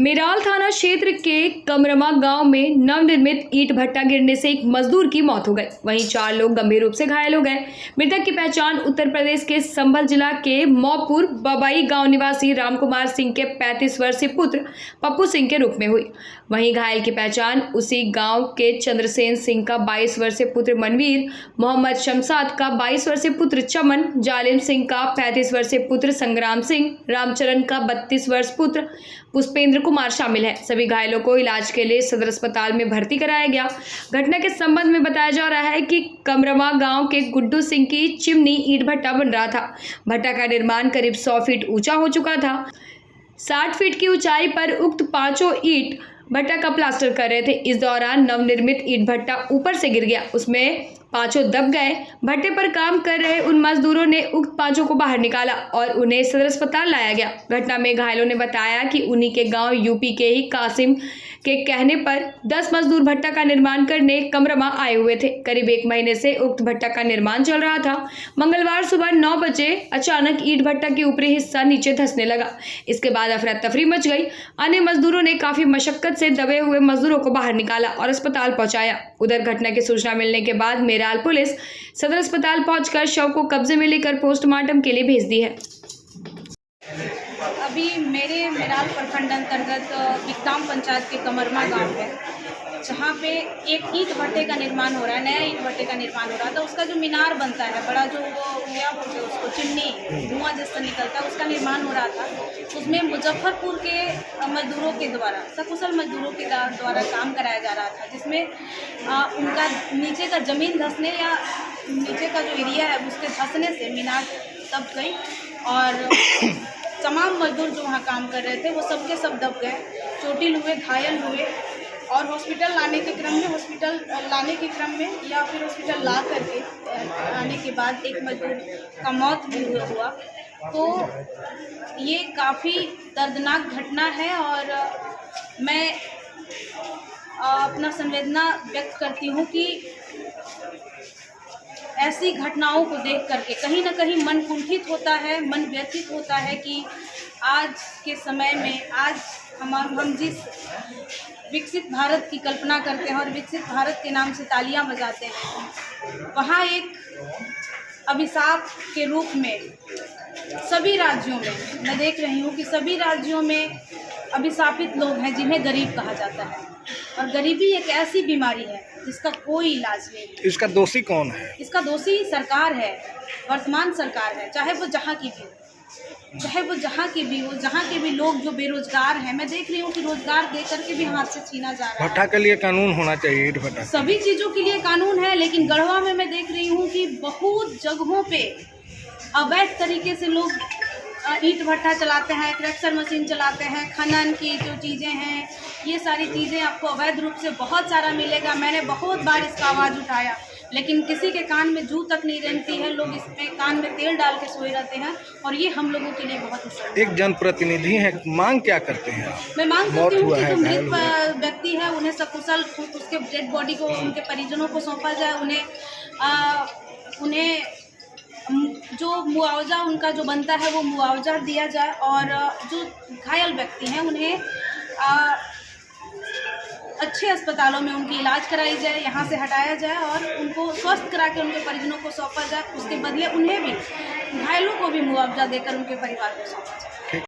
मेराल थाना क्षेत्र के कमरमा गांव में नवनिर्मित ईंट भट्टा गिरने से एक मजदूर की मौत हो गई। वहीं 4 लोग गंभीर रूप से घायल हो गए। मृतक की पहचान उत्तर प्रदेश के संभल जिला के मौपुर बबाई गांव निवासी रामकुमार सिंह के 35 वर्षीय पुत्र पप्पू सिंह के रूप में हुई। वहीं घायल की पहचान उसी गांव के चंद्रसेन सिंह का 22 वर्षीय पुत्र मनवीर, मोहम्मद शमशाद का 22 वर्षीय पुत्र चमन, जालिम सिंह का 35 वर्षीय पुत्र संग्राम सिंह, रामचरण का 32 वर्ष पुत्र पुष्पेंद्र कुमार शामिल है। सभी घायलों को इलाज के लिए सदर अस्पताल में भर्ती कराया गया। घटना के संबंध में बताया जा रहा है कि कमरमा गांव के गुड्डू सिंह की चिमनी ईंट भट्टा बन रहा था। भट्टा का निर्माण करीब 100 फीट ऊंचा हो चुका था। 60 फीट की ऊंचाई पर उक्त 5 ईंट भट्टा का प्लास्टर कर रहे थे। इस दौरान नवनिर्मित ईंट भट्टा ऊपर से गिर गया, उसमें 5 दब गए। भट्टे पर काम कर रहे उन मजदूरों ने उक्त 5 को बाहर निकाला और उन्हें सदर अस्पताल लाया गया। घटना में घायलों ने बताया कि उन्हीं के गांव यूपी के ही कासिम के कहने पर 10 मजदूर भट्टा का निर्माण करने कमरमा आए हुए थे। करीब 1 महीने से उक्त भट्टा का निर्माण चल रहा था। मंगलवार सुबह 9 बजे अचानक ईंट भट्टा की ऊपरी हिस्सा नीचे धंसने लगा। इसके बाद अफरा तफरी मच गई। अन्य मजदूरों ने काफी मशक्कत से दबे हुए मजदूरों को बाहर निकाला और अस्पताल पहुंचाया। उधर घटना की सूचना मिलने के बाद मेराल पुलिस सदर अस्पताल पहुंचकर शव को कब्जे में लेकर पोस्टमार्टम के लिए भेज दी है। अभी मेरे मेराल प्रखंड अंतर्गत विक्ताम पंचायत के कमरमा गांव है, जहाँ पे एक ईंट भट्टे का निर्माण हो रहा है। नया ईंट भट्टे का निर्माण हो रहा था। उसका जो मीनार बनता है बड़ा, जो वो क्या बोलते हैं उसको, चिमनी, धुआं जैसा निकलता है, उसका निर्माण हो रहा था। उसमें मुजफ्फरपुर के मजदूरों के द्वारा, सकुशल मजदूरों के द्वारा काम कराया जा रहा था, जिसमें उनका नीचे का ज़मीन धंसने या नीचे का जो एरिया है उसके धंसने से मीनार दब गई और तमाम मजदूर जो वहाँ काम कर रहे थे वो सबके सब दब गए, चोटिल हुए, घायल हुए और हॉस्पिटल लाने के क्रम में या फिर हॉस्पिटल ला करके आने के बाद एक मजदूर का मौत भी हुआ। तो ये काफ़ी दर्दनाक घटना है और मैं अपना संवेदना व्यक्त करती हूँ कि ऐसी घटनाओं को देख करके कहीं ना कहीं मन कुंठित होता है, मन व्यथित होता है कि आज के समय में आज हम जिस विकसित भारत की कल्पना करते हैं और विकसित भारत के नाम से तालियां बजाते हैं, वहाँ एक अभिशाप के रूप में सभी राज्यों में मैं देख रही हूँ कि सभी राज्यों में अभिशापित लोग हैं जिन्हें गरीब कहा जाता है। और गरीबी एक ऐसी बीमारी है जिसका कोई इलाज नहीं है। इसका दोषी कौन है? इसका दोषी सरकार है, वर्तमान सरकार है, चाहे वो जहाँ की भी हो, जहाँ के भी लोग जो बेरोजगार हैं। मैं देख रही हूँ कि रोजगार दे करके भी हाथ से छीना जा रहा है। भट्टा के लिए कानून होना चाहिए, ईंट भट्टा सभी चीज़ों के लिए कानून है, लेकिन गढ़वा में मैं देख रही हूँ कि बहुत जगहों पे अवैध तरीके से लोग ईंट भट्टा चलाते हैं, क्रैक्सर मशीन चलाते हैं, खनन की जो चीज़ें हैं, ये सारी चीज़ें आपको अवैध रूप से बहुत सारा मिलेगा। मैंने बहुत बार इसका आवाज़ उठाया, लेकिन किसी के कान में जू तक नहीं रेंगती है। लोग इसमें कान में तेल डाल के सोए रहते हैं और ये हम लोगों के लिए बहुत ही एक जनप्रतिनिधि है, मांग क्या करते हैं आप? मैं मांग करती हूँ कि जो मृत व्यक्ति है उन्हें सकुशल उसके डेड बॉडी को उनके परिजनों को सौंपा जाए। उन्हें जो मुआवजा उनका जो बनता है वो मुआवजा दिया जाए और जो घायल व्यक्ति हैं उन्हें अच्छे अस्पतालों में उनकी इलाज कराई जाए, यहाँ से हटाया जाए और उनको स्वस्थ करा के उनके परिजनों को सौंपा जाए। उसके बदले उन्हें भी, घायलों को भी मुआवजा देकर उनके परिवार को सौंपा जाए।